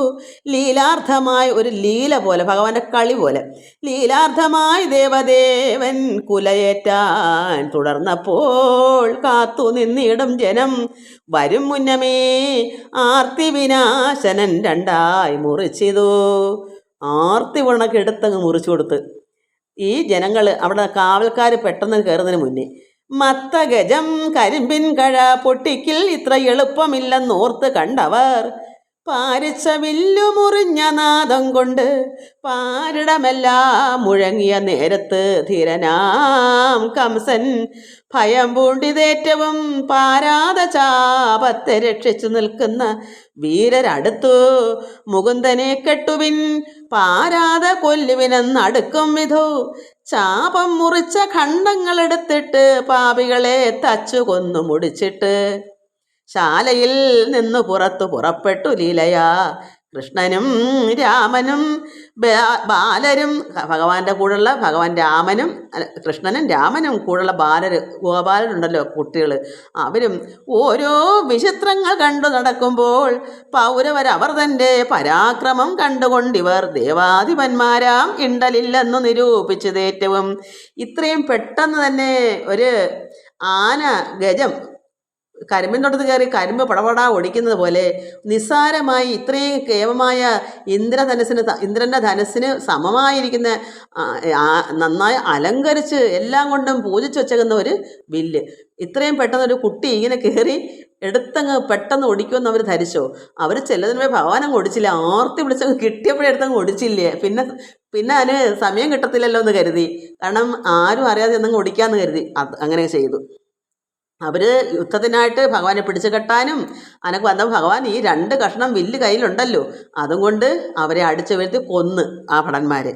ലീലാർത്ഥമായി ഒരു ലീല പോലെ, ഭഗവാന്റെ കളി പോലെ ലീലാർത്ഥമായി ദേവദേവൻ കുലയേറ്റാൻ തുടർന്നപ്പോൾ കാത്തു നിന്നിടും ജനം. വരും മുന്നമേ ആർത്തി വിനാശനൻ 2 മുറിച്ചിതു. ആർത്തി വണ്ണൊക്കെ എടുത്തങ്ങ് മുറിച്ചു കൊടുത്ത് ഈ ജനങ്ങൾ അവിടെ കാവൽക്കാർ പെട്ടെന്ന് കയറുന്നതിന് മുന്നേ മത്തഗജം കരിമ്പിൻ കഴ പൊട്ടിക്കിൽ ഇത്ര എളുപ്പമില്ലെന്നോർത്ത് കണ്ടവർ പാരിച്ച വില്ലു മുറിഞ്ഞ നാദം കൊണ്ട് പാരിടമെല്ലാം മുഴങ്ങിയ നേരത്ത് ധീരനാം കംസൻ ഭയം പൂണ്ടിതേറ്റവും പാരാത ചാപത്തെ രക്ഷിച്ചു നിൽക്കുന്ന വീരരടുത്തു മുകുന്ദനെ കെട്ടുവിൻ പാരാത കൊല്ലുവിനെന്നടുക്കും വിധു ചാപം മുറിച്ച ഖണ്ഡങ്ങളെടുത്തിട്ട് പാപികളെ തച്ചു കൊന്നു മുടിച്ചിട്ട് ശാലയിൽ നിന്ന് പുറപ്പെട്ടു ലീലയാ കൃഷ്ണനും രാമനും ബാലരും ഭഗവാന്റെ കൂടെയുള്ള കൃഷ്ണനും രാമനും കൂടെയുള്ള ഗോപാലരുണ്ടല്ലോ കുട്ടികൾ, അവരും ഓരോ വിചിത്രങ്ങൾ കണ്ടു നടക്കുമ്പോൾ പൗരവരവർ തൻ്റെ പരാക്രമം കണ്ടുകൊണ്ടിവർ ദേവാധിപന്മാരാം ഇണ്ടലില്ലെന്നു നിരൂപിച്ചതേറ്റവും. ഇത്രയും പെട്ടെന്ന് തന്നെ ഒരു ആന ഗജം കരിമ്പിൻതോട്ടത്ത് കയറി കരിമ്പ് പടപടാ ഒടിക്കുന്നത് പോലെ നിസ്സാരമായി ഇത്രയും കേവമായ ഇന്ദ്രൻ്റെ ധനുസ്സിന് സമമായിരിക്കുന്ന നന്നായി അലങ്കരിച്ച് എല്ലാം കൊണ്ടും പൂജിച്ച് വെച്ചേക്കുന്ന ഒരു വില്ല് ഇത്രയും പെട്ടെന്ന് ഒരു കുട്ടി ഇങ്ങനെ കയറി എടുത്തങ്ങ് പെട്ടെന്ന് ഒടിക്കുമെന്ന് അവർ ധരിച്ചോ? അവർ ചെല്ലതിന് ഭഗവാനങ്ങ് ഒടിച്ചില്ല, ആർത്തി പിടിച്ചങ്ങ് കിട്ടിയപ്പോഴേ എടുത്തങ്ങ് ഒടിച്ചില്ലേ. പിന്നെ അതിന് സമയം കിട്ടത്തില്ലല്ലോ എന്ന് കരുതി, കാരണം ആരും അറിയാതെ എന്നങ്ങ് ഒടിക്കാമെന്ന് കരുതി അങ്ങനെ ചെയ്തു. അവർ യുദ്ധത്തിനായിട്ട് ഭഗവാനെ പിടിച്ചു കെട്ടാനും അനക്ക് വന്ന ഭഗവാൻ ഈ 2 കഷ്ണം വില്ല് കയ്യിലുണ്ടല്ലോ, അതും കൊണ്ട് അവരെ അടിച്ചു വീഴ്ത്തി കൊന്ന് ആ ഭടന്മാരെ.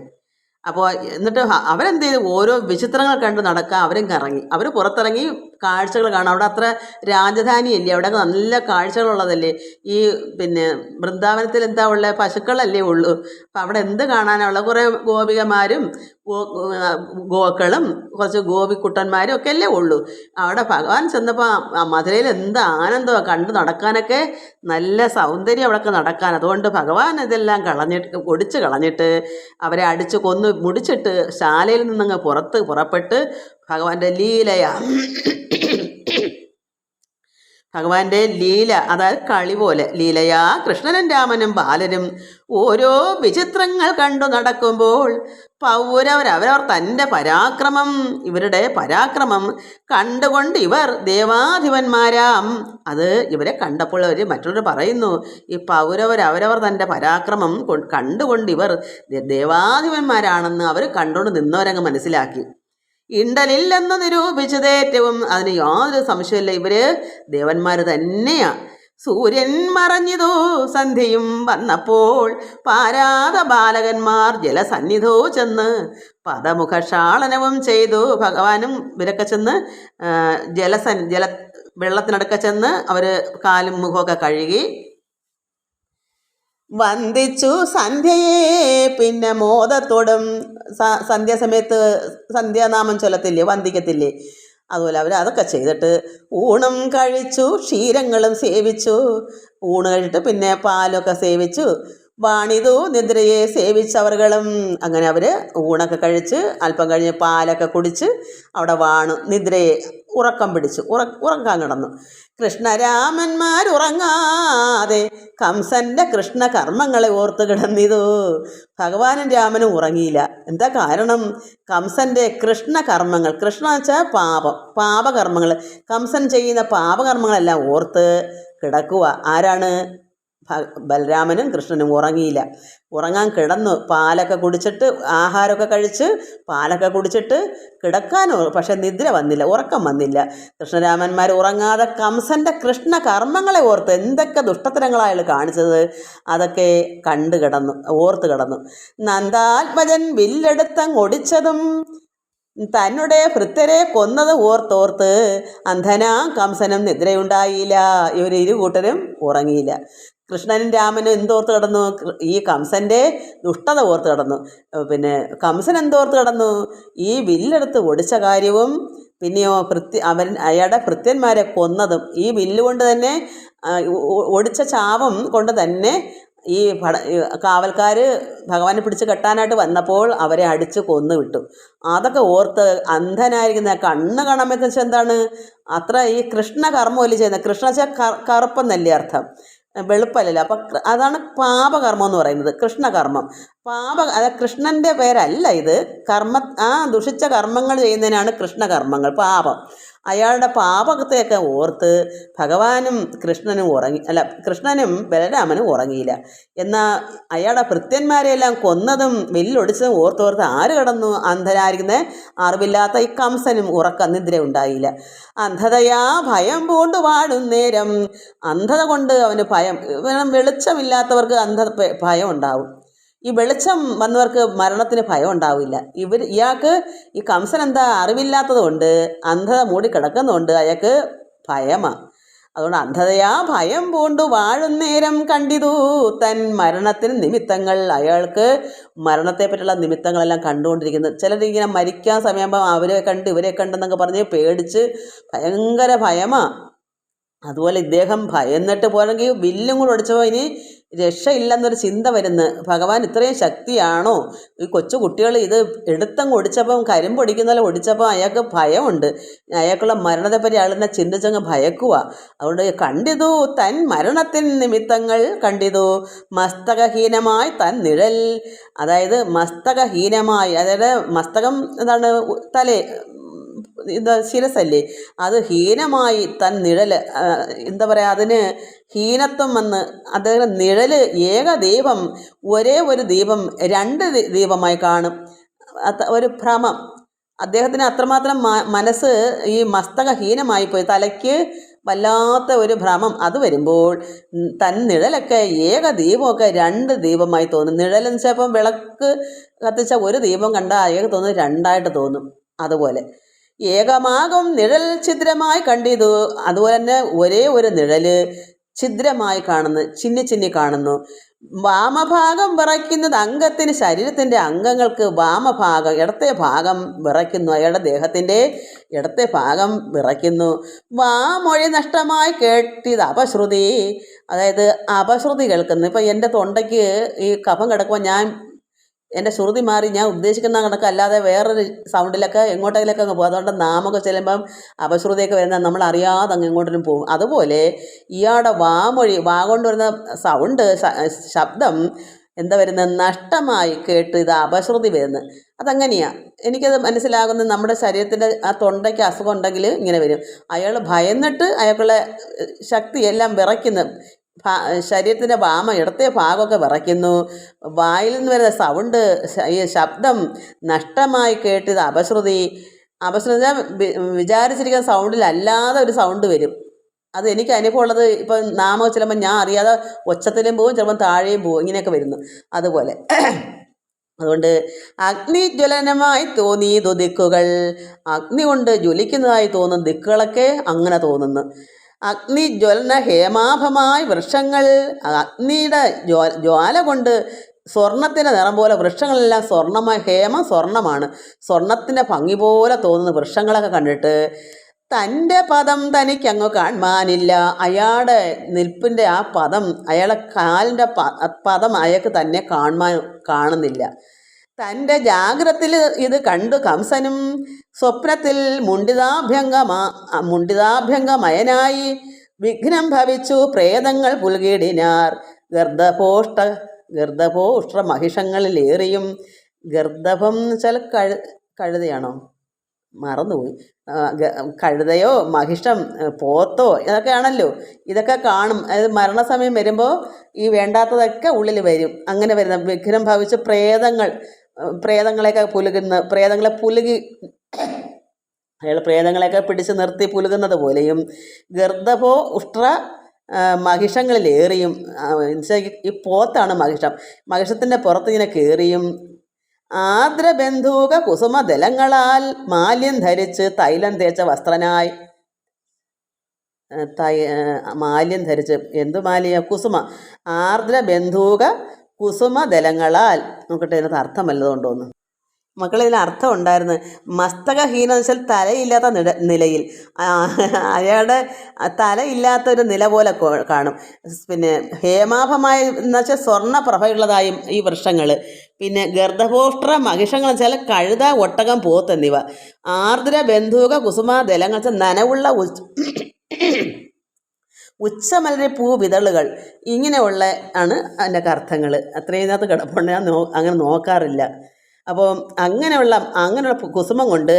അപ്പോൾ എന്നിട്ട് അവരെന്ത് ചെയ്തു, ഓരോ വിചിത്രങ്ങൾ കണ്ട് നടക്കുക. അവരും കറങ്ങി, അവർ പുറത്തിറങ്ങി കാഴ്ചകൾ കാണാം. അവിടെ അത്ര രാജധാനിയല്ലേ, അവിടെ നല്ല കാഴ്ചകളുള്ളതല്ലേ. ഈ വൃന്ദാവനത്തിൽ എന്താ ഉള്ളത്, പശുക്കളല്ലേ ഉള്ളൂ. അപ്പം അവിടെ എന്ത് കാണാനുള്ള കുറേ ഗോപികമാരും ഗോക്കളും കുറച്ച് ഗോപിക്കുട്ടന്മാരും ഒക്കെ അല്ലേ ഉള്ളൂ. അവിടെ ഭഗവാൻ ചെന്നപ്പോൾ മധുരയിൽ എന്ത് ആനന്ദമാണ് കണ്ടു നടക്കാനൊക്കെ, നല്ല സൗന്ദര്യം അവിടെയൊക്കെ നടക്കാൻ. അതുകൊണ്ട് ഭഗവാൻ ഇതെല്ലാം ഒടിച്ച് കളഞ്ഞിട്ട് അവരെ അടിച്ച് കൊന്ന് മുടിച്ചിട്ട് ശാലയിൽ നിന്നങ്ങ് പുറപ്പെട്ട് ഭഗവാന്റെ ലീല, അതായത് കളി പോലെ ലീലയാ കൃഷ്ണനും രാമനും ബാലരും ഓരോ വിചിത്രങ്ങൾ കണ്ടു നടക്കുമ്പോൾ പൗരവരവർ തൻ്റെ ഇവരുടെ പരാക്രമം കണ്ടുകൊണ്ട് ഇവർ ദേവാധിപന്മാരാം. അത് ഇവരെ കണ്ടപ്പോൾ മറ്റുള്ളവർ പറയുന്നു, ഈ പൗരവരവർ തൻ്റെ പരാക്രമം കണ്ടുകൊണ്ട് ഇവർ ദേവാധിപന്മാരാണെന്ന് അവർ കണ്ടുകൊണ്ട് നിന്നവരങ്ങ് മനസ്സിലാക്കി. ഇണ്ടലില്ലെന്ന് നിരൂപിച്ചതേറ്റവും. അതിന് യാതൊരു സംശയമില്ല, ഇവര് ദേവന്മാർ തന്നെയാ. സൂര്യൻ മറഞ്ഞിതോ സന്ധ്യയും വന്നപ്പോൾ പാരാത ബാലകന്മാർ ജലസന്നിധോ ചെന്ന് പദമുഖക്ഷാളനവും ചെയ്തു. ഭഗവാനും ഇവരൊക്കെ ചെന്ന് ജല വെള്ളത്തിനടുക്ക ചെന്ന് അവർ കാലും മുഖമൊക്കെ കഴുകി വന്ദിച്ചു സന്ധ്യയെ. പിന്നെ മോദത്തോടും സന്ധ്യാസമയത്ത് സന്ധ്യാനാമം ചൊല്ലത്തില്ലേ, വന്ദിക്കത്തില്ലേ, അതുപോലെ അവർ അതൊക്കെ ചെയ്തിട്ട് ഊണും കഴിച്ചു, ക്ഷീരങ്ങളും സേവിച്ചു. ഊണ് കഴിച്ചിട്ട് പിന്നെ പാലൊക്കെ സേവിച്ചു. വാണിതു നിദ്രയെ സേവിച്ചവർകളും. അങ്ങനെ അവർ ഊണൊക്കെ കഴിച്ച് അല്പം കഴിഞ്ഞ് പാലൊക്കെ കുടിച്ച് അവിടെ വാണു നിദ്രയെ ഉറക്കം പിടിച്ചു, ഉറക്കാൻ കിടന്നു. കൃഷ്ണരാമന്മാരുറങ്ങാതെ കംസന്റെ കൃഷ്ണ കർമ്മങ്ങളെ ഓർത്ത് കിടന്നിതു. ഭഗവാനും രാമനും ഉറങ്ങിയില്ല. എന്താ കാരണം? കംസന്റെ കൃഷ്ണ കർമ്മങ്ങൾ, കൃഷ്ണ വെച്ചാൽ പാപകർമ്മങ്ങൾ, കംസൻ ചെയ്യുന്ന പാപകർമ്മങ്ങളെല്ലാം ഓർത്ത് കിടക്കുക. ആരാണ്? ബലരാമനും കൃഷ്ണനും ഉറങ്ങിയില്ല. ഉറങ്ങാൻ കിടന്നു. പാലൊക്കെ കുടിച്ചിട്ട്, ആഹാരമൊക്കെ കഴിച്ച് പാലൊക്കെ കുടിച്ചിട്ട് കിടക്കാനോ, പക്ഷെ നിദ്ര വന്നില്ല, ഉറക്കം വന്നില്ല. കൃഷ്ണരാമന്മാർ ഉറങ്ങാതെ കംസന്റെ കൃഷ്ണ കർമ്മങ്ങളെ ഓർത്ത്, എന്തൊക്കെ ദുഷ്ടത്തരങ്ങളായാലും കാണിച്ചത് അതൊക്കെ കണ്ടു കിടന്നു, ഓർത്ത് കിടന്നു. നന്ദാത്മജൻ വില്ലെടുത്തങ്ങൊടിച്ചതും തന്നെ ഭൃത്യരെ കൊന്നത് ഓർത്തോർത്ത് അന്ധനാ കംസനും നിദ്രയുണ്ടായില്ല. ഇവർ ഇരുകൂട്ടരും ഉറങ്ങിയില്ല. കൃഷ്ണനും രാമനും എന്തോർത്ത് കിടന്നു? ഈ കംസൻ്റെ ദുഷ്ടത ഓർത്ത് കിടന്നു. പിന്നെ കംസൻ എന്തോർത്ത് കിടന്നു? ഈ വില്ലെടുത്ത് ഒടിച്ച കാര്യവും പിന്നെയോ അയാളുടെ ഭൃത്യന്മാരെ കൊന്നതും. ഈ വില്ലുകൊണ്ട് തന്നെ ഒടിച്ച ചാപം കൊണ്ട് തന്നെ ഈ കാവൽക്കാർ ഭഗവാനെ പിടിച്ച് കെട്ടാനായിട്ട് വന്നപ്പോൾ അവരെ അടിച്ച് കൊന്നു വിട്ടു. അതൊക്കെ ഓർത്ത് അന്ധനായിരിക്കുന്ന കണ്ണ് കാണാമെന്ന് വെച്ചാൽ എന്താണ്? അത്ര ഈ കൃഷ്ണ കർമ്മമല്ലേ ചെയ്യുന്നത്. കൃഷ്ണ വെച്ചാൽ കറുപ്പെന്നല്ലേ അർത്ഥം, വെളുപ്പല്ലല്ലോ. അപ്പം അതാണ് പാപകർമ്മം എന്ന് പറയുന്നത്, കൃഷ്ണകർമ്മം. അത് കൃഷ്ണൻ്റെ പേരല്ല ഇത്. ദുഷിച്ച കർമ്മങ്ങൾ ചെയ്യുന്നതിനാണ് കൃഷ്ണകർമ്മങ്ങൾ, പാപം. അയാളുടെ പാപത്തെയൊക്കെ ഓർത്ത് ഭഗവാനും കൃഷ്ണനും ബലരാമനും ഉറങ്ങിയില്ല. എന്നാൽ അയാളുടെ ഭൃത്യന്മാരെയെല്ലാം കൊന്നതും വില്ലൊടിച്ചതും ഓർത്തോർത്ത് ആര് കിടന്നു? അന്ധനായിരിക്കുന്ന അറിവില്ലാത്ത ഈ കംസനും നിദ്ര ഉണ്ടായില്ല. അന്ധതയാ ഭയം പൂണ്ടു വാഴുന്നേരം. അന്ധത കൊണ്ട് അവന് ഭയം. വെളിച്ചമില്ലാത്തവർക്ക് ഭയം ഉണ്ടാവും. ഈ വെളിച്ചം വന്നവർക്ക് മരണത്തിന് ഭയം ഉണ്ടാവില്ല. ഇയാൾക്ക് ഈ കംസൻ എന്താ അറിവില്ലാത്തത് കൊണ്ട്, അന്ധത മൂടി കിടക്കുന്നതുകൊണ്ട് അയാൾക്ക് ഭയമാണ്. അതുകൊണ്ട് അന്ധതയാ ഭയം പൂണ്ടു വാഴുന്നേരം കണ്ടിതു തൻ മരണത്തിന് നിമിത്തങ്ങൾ. അയാൾക്ക് മരണത്തെ പറ്റിയുള്ള നിമിത്തങ്ങളെല്ലാം കണ്ടുകൊണ്ടിരിക്കുന്നത്. ചിലരിങ്ങനെ മരിക്കാൻ സമയമാകുമ്പോൾ അവരെ കണ്ട് ഇവരെ കണ്ടെന്നൊക്കെ പറഞ്ഞ് പേടിച്ച് ഭയങ്കര ഭയമാണ്. അതുപോലെ ഇദ്ദേഹം ഭയന്നിട്ട് പോരെങ്കിൽ വില്ലും കൂടെ ഒടിച്ചപ്പോൾ ഇനി രക്ഷയില്ലെന്നൊരു ചിന്ത വരുന്നു. ഭഗവാൻ ഇത്രയും ശക്തിയാണോ? ഈ കൊച്ചു കുട്ടികൾ ഇത് എടുത്തങ്ങ് ഒടിച്ചപ്പം, കരിമ്പൊടിക്കുന്നതിൽ ഒടിച്ചപ്പോൾ അയാൾക്ക് ഭയമുണ്ട്. അയാൾക്കുള്ള മരണത്തെപ്പറ്റി അയാളെന്നെ ചിന്തിച്ചങ്ങ് ഭയക്കുക. അതുകൊണ്ട് കണ്ടിതു തൻ മരണത്തിൻ നിമിത്തങ്ങൾ കണ്ടിതു മസ്തകഹീനമായി തൻ നിഴൽ. അതായത് മസ്തകഹീനമായി, അതായത് മസ്തകം എന്താണ്? ശിരസല്ലേ, അത് ഹീനമായി തൻ നിഴൽ, എന്താ പറയുക, അതിന് ഹീനത്വം വന്ന് അദ്ദേഹം നിഴല് ഏകദീപം, ഒരേ ഒരു ദീപം രണ്ട് ദീപമായി കാണും. ഒരു ഭ്രമം. അദ്ദേഹത്തിന് അത്രമാത്രം മനസ്സ് ഈ മസ്തകഹീനമായിപ്പോയി, തലയ്ക്ക് വല്ലാത്ത ഒരു ഭ്രമം. അത് വരുമ്പോൾ തൻ നിഴലൊക്കെ ഏകദീപമൊക്കെ രണ്ട് ദീപമായി തോന്നും. നിഴലെന്ന് വെച്ചാൽ ഇപ്പം വിളക്ക് കത്തിച്ച ഒരു ദീപം കണ്ടാൽ അയാൾക്ക് തോന്നുന്നത് രണ്ടായിട്ട് തോന്നും. അതുപോലെ ഏകമാകും നിഴൽ ഛിദ്രമായി കണ്ടിതു. അതുപോലെ തന്നെ ഒരേ ഒരു നിഴല് ഛിദ്രമായി കാണുന്നു, ചിന്നി കാണുന്നു. വാമഭാഗം വിറയ്ക്കുന്നത് അംഗത്തിന്, ശരീരത്തിൻ്റെ അംഗങ്ങൾക്ക് വാമഭാഗം, ഇടത്തെ ഭാഗം വിറയ്ക്കുന്നു. അയാളുടെ ദേഹത്തിൻ്റെ ഇടത്തെ ഭാഗം വിറയ്ക്കുന്നു. വാമൊഴി നഷ്ടമായി കേട്ടിത് അപശ്രുതി. അതായത് അപശ്രുതി കേൾക്കുന്നു. ഇപ്പം എൻ്റെ തൊണ്ടയ്ക്ക് ഈ കഫം കിടക്കുമ്പോൾ എൻ്റെ ശ്രുതി മാറി ഞാൻ ഉദ്ദേശിക്കുന്ന കണക്ക് അല്ലാതെ വേറൊരു സൗണ്ടിലൊക്കെ എങ്ങോട്ടെങ്കിലൊക്കെ അങ്ങ് പോകും. അതുകൊണ്ട് നാമൊക്കെ ചെല്ലുമ്പം അപശ്രുതിയൊക്കെ വരുന്ന നമ്മൾ അറിയാതെ അങ്ങ് എങ്ങോട്ടും പോകും. അതുപോലെ ഇയാളുടെ വാ കൊണ്ട് വരുന്ന സൗണ്ട്, ശബ്ദം എന്താ വരുന്നത്? നഷ്ടമായി കേട്ട് ഇത് അപശ്രുതി വരുന്നത്. അതങ്ങനെയാണ് എനിക്കത് മനസ്സിലാകുന്നത്. നമ്മുടെ ശരീരത്തിൻ്റെ ആ തൊണ്ടയ്ക്ക് അസുഖം ഉണ്ടെങ്കിൽ ഇങ്ങനെ വരും. അയാൾ ഭയന്നിട്ട് അയാൾക്കുള്ള ശക്തിയെല്ലാം വിറയ്ക്കുന്നു. ശരീരത്തിൻ്റെ ഇടത്തെ ഭാഗമൊക്കെ വിറയ്ക്കുന്നു. വായിൽ നിന്ന് വരുന്ന സൗണ്ട്, ഈ ശബ്ദം നഷ്ടമായി കേട്ടത് അപശ്രുതി. അപസ്വരം വെച്ചാൽ വിചാരിച്ചിരിക്കുന്ന സൗണ്ടിലല്ലാതെ ഒരു സൗണ്ട് വരും. അത് എനിക്ക് അനുഭവമുള്ളത്. ഇപ്പം നാമം ചിലപ്പോൾ ഞാൻ അറിയാതെ ഒച്ചത്തിലും പോവും, ചിലപ്പം താഴെയും പോവും, ഇങ്ങനെയൊക്കെ വരുന്നു. അതുപോലെ അതുകൊണ്ട് അഗ്നിജ്വലനമായി തോന്നിയതു ദിക്കുകൾ, അഗ്നി കൊണ്ട് ജ്വലിക്കുന്നതായി തോന്നുന്ന ദിക്കുകളൊക്കെ അങ്ങനെ തോന്നുന്നു. അഗ്നിജ്വലന ഹേമാഭമായി വൃക്ഷങ്ങൾ, അഗ്നിയുടെ ജ്വാല കൊണ്ട് സ്വർണത്തിൻ്റെ നിറം പോലെ വൃക്ഷങ്ങളെല്ലാം സ്വർണ്ണമായി, ഹേമം സ്വർണ്ണമാണ്, സ്വർണത്തിൻ്റെ ഭംഗി പോലെ തോന്നുന്ന വൃക്ഷങ്ങളൊക്കെ കണ്ടിട്ട് തൻ്റെ പദം തനിക്കങ്ങ് കാണാനില്ല. അയാളുടെ നിൽപ്പിൻ്റെ ആ പദം, അയാളെ കാലിൻ്റെ പദം അയാൾക്ക് തന്നെ കാണുന്നില്ല. തൻ്റെ ജാഗ്രത്തിൽ ഇത് കണ്ടു കംസനും സ്വപ്നത്തിൽ മുണ്ടിതാഭ്യംഗമയനായി വിഘ്നം ഭവിച്ചു പ്രേതങ്ങൾ പുൽകിടിനാർ. ഗർദഭോഷ്ട്ര മഹിഷങ്ങളിലേറിയും, ഗർദഭം എന്ന് വെച്ചാൽ കഴുതയാണോ, മറന്നുപോയി, കഴുതയോ മഹിഷം പോത്തോ ഇതൊക്കെയാണല്ലോ. ഇതൊക്കെ കാണും. അതായത് മരണസമയം വരുമ്പോൾ ഈ വേണ്ടാത്തതൊക്കെ ഉള്ളിൽ വരും. അങ്ങനെ വരുന്ന വിഘ്നം ഭവിച്ച് പ്രേതങ്ങളെയൊക്കെ പ്രേതങ്ങളെ പുലുകി അയാൾ പ്രേതങ്ങളെയൊക്കെ പിടിച്ച് നിർത്തി പുലുകുന്നത് പോലെയും, ഗർദഭോ ഉഷ്ട്ര മഹിഷങ്ങളിലേറിയും, ഈ പോത്താണ് മഹിഷം, മഹിഷത്തിൻ്റെ പുറത്തിങ്ങനെ കയറിയും, ആർദ്രബന്ധൂക കുസുമദലങ്ങളാൽ മാല്യം ധരിച്ച് തൈലം തേച്ച വസ്ത്രനായി, മാല്യം ധരിച്ച് എന്തു മാലിയ, കുസുമ, ആർദ്രബന്ധൂക കുസുമദലങ്ങളാൽ, നോക്കട്ടെ ഇതിനകത്ത് അർത്ഥം വല്ലതുകൊണ്ടോന്ന്. മക്കളെ, ഇതിന് അർത്ഥം ഉണ്ടായിരുന്നു. മസ്തകഹീനം എന്ന് വെച്ചാൽ തലയില്ലാത്ത നിലയിൽ, അയാളുടെ തലയില്ലാത്തൊരു നില പോലെ കാണും. പിന്നെ ഹേമാഭമായ എന്ന് വെച്ചാൽ സ്വർണ്ണപ്രഭയുള്ളതായും ഈ വൃക്ഷങ്ങൾ. പിന്നെ ഗർദഭോഷ്ട്ര മഹിഷങ്ങൾ വെച്ചാൽ കഴുത, ഒട്ടകം, പോത്ത് എന്നിവ. ആർദ്ര ബന്ധൂക കുസുമാദലങ്ങൾ വെച്ചാൽ നനവുള്ള ഉച്ചമലരി വിതളുകൾ. ഇങ്ങനെയുള്ള ആണ് അതിൻ്റെ അർത്ഥങ്ങൾ. അത്രയും ഇതിനകത്ത് കിടപ്പുണ്ട്, ഞാൻ അങ്ങനെ നോക്കാറില്ല. അപ്പോൾ അങ്ങനെയുള്ള കുസുമം കൊണ്ട്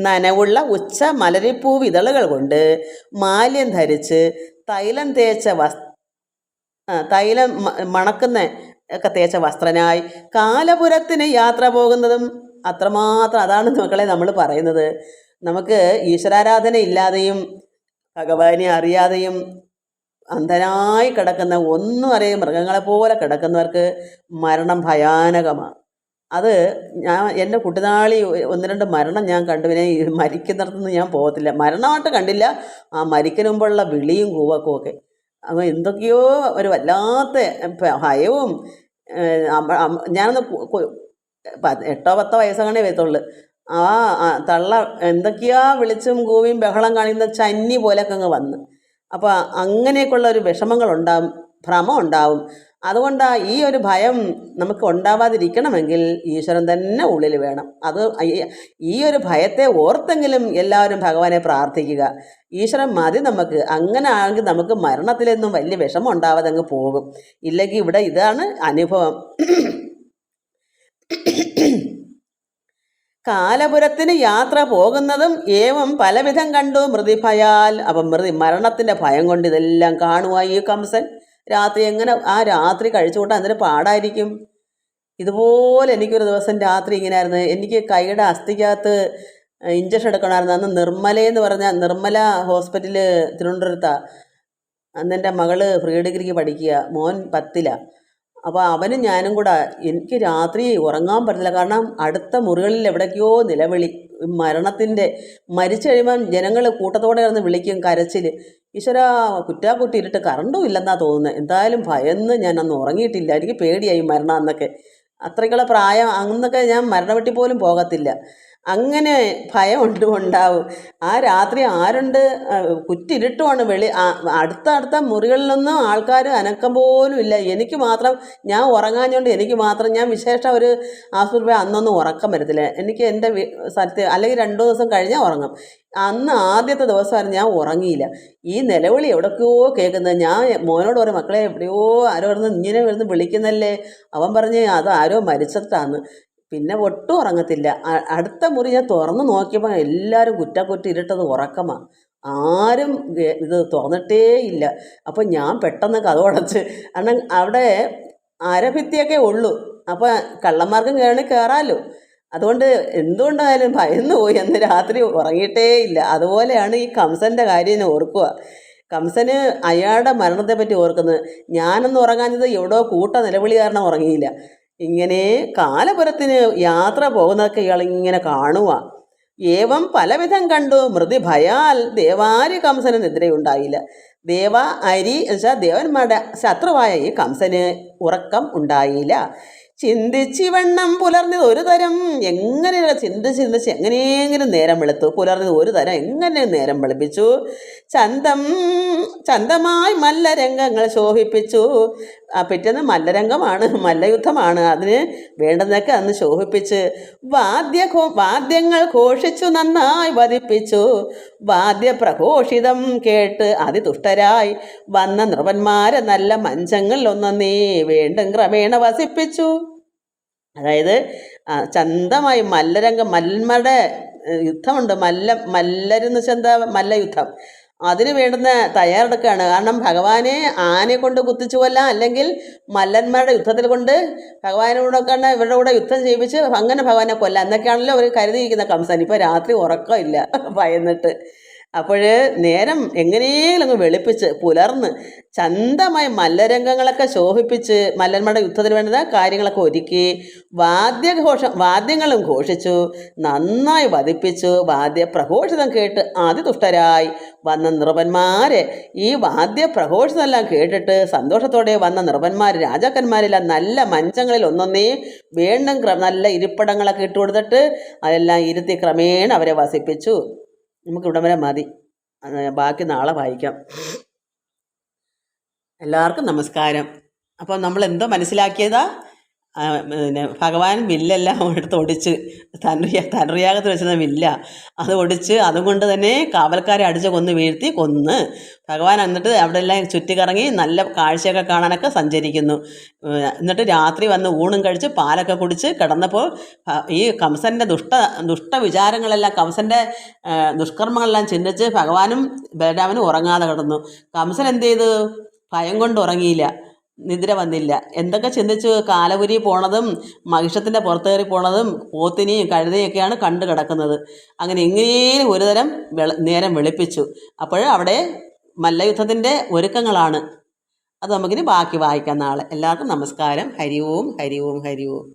നനവുള്ള ഉച്ച മലരിപ്പൂ വിതളുകൾ കൊണ്ട് മാല്യം ധരിച്ച് തൈലം തേച്ച തൈലം മണക്കുന്ന ഒക്കെ തേച്ച വസ്ത്രനായി കാലപുരത്തിന് യാത്ര പോകുന്നതും അത്രമാത്രം. അതാണ് മക്കളെ നമ്മൾ പറയുന്നത്. നമുക്ക് ഈശ്വരാരാധന ഇല്ലാതെയും ഭഗവാനെ അറിയാതെയും അന്ധനായി കിടക്കുന്ന, ഒന്നും അറിയാതെ മൃഗങ്ങളെപ്പോലെ കിടക്കുന്നവർക്ക് മരണം ഭയാനകമാണ്. അത് എൻ്റെ കുട്ടിനാളി 1-2 മരണം ഞാൻ കണ്ടു. പിന്നെ മരിക്കുന്നിടത്തുനിന്ന് ഞാൻ പോകത്തില്ല, മരണമായിട്ട് കണ്ടില്ല, ആ മരിക്കുന്ന മുമ്പുള്ള വിളിയും കൂവക്കും ഒക്കെ. അപ്പോൾ എന്തൊക്കെയോ ഒരു വല്ലാത്ത ഭയവും. ഞാനൊന്ന് 8-10 വയസ്സങ്ങനെ വരത്തുള്ളൂ. ആ തള്ള എന്തൊക്കെയാ വിളിച്ചും കൂവിയും ബഹളം കാണിക്കുന്ന ചന്നി പോലെയൊക്കെ അങ്ങ് വന്ന്. അപ്പോൾ അങ്ങനെയൊക്കെയുള്ള ഒരു വിഷമങ്ങളുണ്ടാവും, ഭ്രമം ഉണ്ടാവും. അതുകൊണ്ടാണ് ഈ ഒരു ഭയം നമുക്ക് ഉണ്ടാവാതിരിക്കണമെങ്കിൽ ഈശ്വരൻ തന്നെ ഉള്ളിൽ വേണം. അത് ഈ ഒരു ഭയത്തെ ഓർത്തെങ്കിലും എല്ലാവരും ഭഗവാനെ പ്രാർത്ഥിക്കുക. ഈശ്വരൻ മതി നമുക്ക്. അങ്ങനെ ആണെങ്കിൽ നമുക്ക് മരണത്തിലൊന്നും വലിയ വിഷമം ഉണ്ടാവാതെ അങ്ങ് പോകും. ഇല്ലെങ്കിൽ ഇവിടെ ഇതാണ് അനുഭവം. കാലപുരത്തിന് യാത്ര പോകുന്നതും ഏവം പലവിധം കണ്ടു മൃതിഭയാൽ. അപ്പം മരണത്തിൻ്റെ ഭയം കൊണ്ട് ഇതെല്ലാം കാണുവായി ഈ കംസൻ. രാത്രി എങ്ങനെ ആ രാത്രി കഴിച്ചു കൂട്ടാൻ എന്തൊരു പാടായിരിക്കും. ഇതുപോലെ എനിക്കൊരു ദിവസം രാത്രി ഇങ്ങനെയായിരുന്നു. എനിക്ക് കൈയുടെ അസ്ഥിക്കകത്ത് ഇഞ്ചക്ഷൻ എടുക്കണമായിരുന്നു. അന്ന് നിർമ്മലയെന്ന് പറഞ്ഞാൽ നിർമ്മല ഹോസ്പിറ്റല് തിരുവനന്തപുരത്താണ്. അന്ന് എൻ്റെ മകള് പ്രീ ഡിഗ്രിക്ക് പഠിക്കുക, മോൻ 10ലാണ്. അപ്പോൾ അവനും ഞാനും കൂടെ, എനിക്ക് രാത്രി ഉറങ്ങാൻ പറ്റില്ല. കാരണം അടുത്ത മുറികളിൽ എവിടേക്കോ നിലവിളി, മരണത്തിൻ്റെ. മരിച്ചു കഴിയുമ്പം ജനങ്ങൾ കൂട്ടത്തോടെ കിടന്ന് വിളിക്കും, കരച്ചിൽ. ഈശ്വരാ, കുറ്റാക്കുട്ടി ഇരുട്ട്, കറണ്ടും ഇല്ലെന്നാണ് തോന്നുന്നത്. എന്തായാലും ഭയന്ന് ഞാൻ അന്ന് ഉറങ്ങിയിട്ടില്ല. എനിക്ക് പേടിയായി മരണം അന്നൊക്കെ. അത്രയ്ക്കുള്ള പ്രായം. അന്നൊക്കെ ഞാൻ മരണ വീട്ടിൽ പോലും പോകത്തില്ല. അങ്ങനെ ഭയം ഉണ്ടാവും. ആ രാത്രി ആരുണ്ട്, കുറ്റിരുട്ടുമാണ്. അടുത്ത മുറികളിലൊന്നും ആൾക്കാർ അനക്കം പോലും ഇല്ല. എനിക്ക് മാത്രം, ഞാൻ ഉറങ്ങാഞ്ഞുകൊണ്ട് എനിക്ക് മാത്രം, ഞാൻ വിശേഷം ഒരു ആശുപത്രി അന്നൊന്നും ഉറക്കം വരത്തില്ല എനിക്ക്. എൻ്റെ സ്ഥലത്ത് അല്ലെങ്കിൽ 2 ദിവസം കഴിഞ്ഞാൽ ഉറങ്ങും. അന്ന് ആദ്യത്തെ ദിവസമായിരുന്നു, ഞാൻ ഉറങ്ങിയില്ല. ഈ നിലവിളി എവിടേക്കോ കേൾക്കുന്നത്. ഞാൻ മോനോട് പറയും, മക്കളെ എവിടെയോ ആരോ ഇങ്ങനെ വരുന്ന് വിളിക്കുന്നല്ലേ. അവൻ പറഞ്ഞ് അത് ആരോ മരിച്ചിട്ടാന്ന്. പിന്നെ ഒട്ടും ഉറങ്ങത്തില്ല. അടുത്ത മുറി ഞാൻ തുറന്ന് നോക്കിയപ്പോൾ എല്ലാവരും കുറ്റി ഇരുട്ടത് ഉറക്കമാണ്. ആരും ഇത് തുറന്നിട്ടേ ഇല്ല. അപ്പം ഞാൻ പെട്ടെന്ന് കതകടച്ച്. കാരണം അവിടെ അരഭിത്തിയൊക്കെ ഉള്ളൂ. അപ്പോൾ കള്ളന്മാർക്കും കയറാമല്ലോ. അതുകൊണ്ട് എന്തുകൊണ്ടായാലും ഭയന്നു പോയി, അന്ന് രാത്രി ഉറങ്ങിയിട്ടേ ഇല്ല. അതുപോലെയാണ് ഈ കംസൻ്റെ കാര്യം ഓർക്കുക. കംസന് അയാളുടെ മരണത്തെപ്പറ്റി ഓർക്കുന്നത്. ഞാനൊന്നും ഉറങ്ങാഞ്ഞത് എവിടോ കൂട്ട നിലവിളി കാരണം ഉറങ്ങിയില്ല. ഇങ്ങനെ കാലപുരത്തിന് യാത്ര പോകുന്നതൊക്കെ ഇയാളിങ്ങനെ കാണുക. ഏവം പലവിധം കണ്ടു മൃതി ഭയാൽ ദേവാരി കംസന് നിദ്രയുണ്ടായില്ല. ദേവ അരി എന്നുവെച്ചാൽ ദേവന്മാരുടെ ശത്രുവായ ഈ കംസന് ഉറക്കം ഉണ്ടായില്ല. ചിന്തിച്ചിവണ്ണം പുലർന്നത് ഒരു തരം, എങ്ങനെ ചിന്തിച്ച് എങ്ങനെയെങ്കിലും നേരം വെളുത്തു. പുലർന്നത് ഒരു തരം എങ്ങനെ നേരം വെളുപ്പിച്ചു. ചന്തമായി മല്ലരംഗങ്ങൾ ശോഭിപ്പിച്ചു. പിറ്റേന്ന് മല്ലരംഗമാണ്, മല്ലയുദ്ധമാണ്. അതിന് വേണ്ടുന്നതൊക്കെ അന്ന് ശോഭിപ്പിച്ച് വാദ്യങ്ങൾ ഘോഷിച്ചു നന്നായി വധിപ്പിച്ചു. വാദ്യപ്രഘോഷിതം കേട്ട് അതിതുഷ്ടരായി വന്ന നൃപന്മാരെ നല്ല മഞ്ചങ്ങളിൽ ഒന്നേ വീണ്ടും ക്രമേണ വസിപ്പിച്ചു. അതായത് ചന്തമായി മല്ലരംഗം, മല്ലന്മാരുടെ യുദ്ധമുണ്ട്. മല്ലരെന്ന് വെച്ചാൽ എന്താ, മല്ലയുദ്ധം. അതിന് വേണ്ടുന്ന തയ്യാറെടുക്കുകയാണ്. കാരണം ഭഗവാനെ ആനയെ കൊണ്ട് കുത്തിച്ചു കൊല്ലാം, അല്ലെങ്കിൽ മല്ലന്മാരുടെ യുദ്ധത്തിൽ കൊണ്ട് ഭഗവാനോടൊക്കെ ഇവരുടെ കൂടെ യുദ്ധം ചെയ്യിപ്പിച്ച് അങ്ങനെ ഭഗവാനെ കൊല്ലാം എന്നൊക്കെയാണല്ലോ അവർ കരുതിയിരിക്കുന്ന കംസൻ. ഇപ്പോൾ രാത്രി ഉറക്കമില്ല ഭയന്നിട്ട്. അപ്പോൾ നേരം എങ്ങനെയെങ്കിലും അങ്ങ് വെളുപ്പിച്ച് പുലർന്ന് ചന്തമായി മല്ലരംഗങ്ങളൊക്കെ ശോഭിപ്പിച്ച് മല്ലന്മാരുടെ യുദ്ധത്തിന് വേണ്ട കാര്യങ്ങളൊക്കെ ഒരുക്കി വാദ്യങ്ങളും ഘോഷിച്ചു നന്നായി വധിപ്പിച്ചു. വാദ്യപ്രഘോഷിതം കേട്ട് അതിതുഷ്ടരായി വന്ന നൃപന്മാരെ, ഈ വാദ്യപ്രഘോഷിതെല്ലാം കേട്ടിട്ട് സന്തോഷത്തോടെ വന്ന നൃപന്മാർ രാജാക്കന്മാരെല്ലാം നല്ല മഞ്ചങ്ങളിൽ ഒന്നൊന്നേ വീണ്ടും നല്ല ഇരിപ്പിടങ്ങളൊക്കെ ഇട്ട് കൊടുത്തിട്ട് അതെല്ലാം ഇരുത്തി ക്രമേണ അവരെ വസിപ്പിച്ചു. നമുക്കിവിടം വരെ മതി, ബാക്കി നാളെ വായിക്കാം. എല്ലാവർക്കും നമസ്കാരം. അപ്പോൾ നമ്മൾ എന്തോ മനസ്സിലാക്കിയതാ, പിന്നെ ഭഗവാൻ വില്ലെല്ലാം എടുത്ത് ഒടിച്ച് തനുയാഗത്തിൽ വെച്ചിരുന്ന വില്ല അത് ഒടിച്ച് അതുകൊണ്ട് തന്നെ കാവൽക്കാരെ അടിച്ച് കൊന്ന് ഭഗവാൻ എന്നിട്ട് അവിടെ എല്ലാം ചുറ്റിക്കറങ്ങി നല്ല കാഴ്ചയൊക്കെ കാണാനൊക്കെ സഞ്ചരിക്കുന്നു. എന്നിട്ട് രാത്രി വന്ന് ഊണും കഴിച്ച് പാലൊക്കെ കുടിച്ച് കിടന്നപ്പോൾ ഈ കംസൻ്റെ ദുഷ്ടവിചാരങ്ങളെല്ലാം, കംസൻ്റെ ദുഷ്കർമ്മങ്ങളെല്ലാം ചിന്തിച്ച് ഭഗവാനും ബലരാമനും ഉറങ്ങാതെ കിടന്നു. കംസൻ എന്ത് ചെയ്തു? ഭയം കൊണ്ട് ഉറങ്ങിയില്ല, നിദ്ര വന്നില്ല. എന്തൊക്കെ ചിന്തിച്ചു? കാലപുരി പോണതും മഹിഷത്തിൻ്റെ പുറത്ത് കയറി പോണതും പോത്തിനെയും കഴുതയൊക്കെയാണ് കണ്ടു കിടക്കുന്നത്. അങ്ങനെ എങ്ങനെയും ഒരു തരം നേരം വെളുപ്പിച്ചു. അപ്പോൾ അവിടെ മല്ലയുദ്ധത്തിൻ്റെ ഒരുക്കങ്ങളാണ്. അത് നമുക്കിനി ബാക്കി വായിക്കാം നാളെ. എല്ലാവർക്കും നമസ്കാരം. ഹരി ഓം ഹരി ഓം ഹരി ഓം.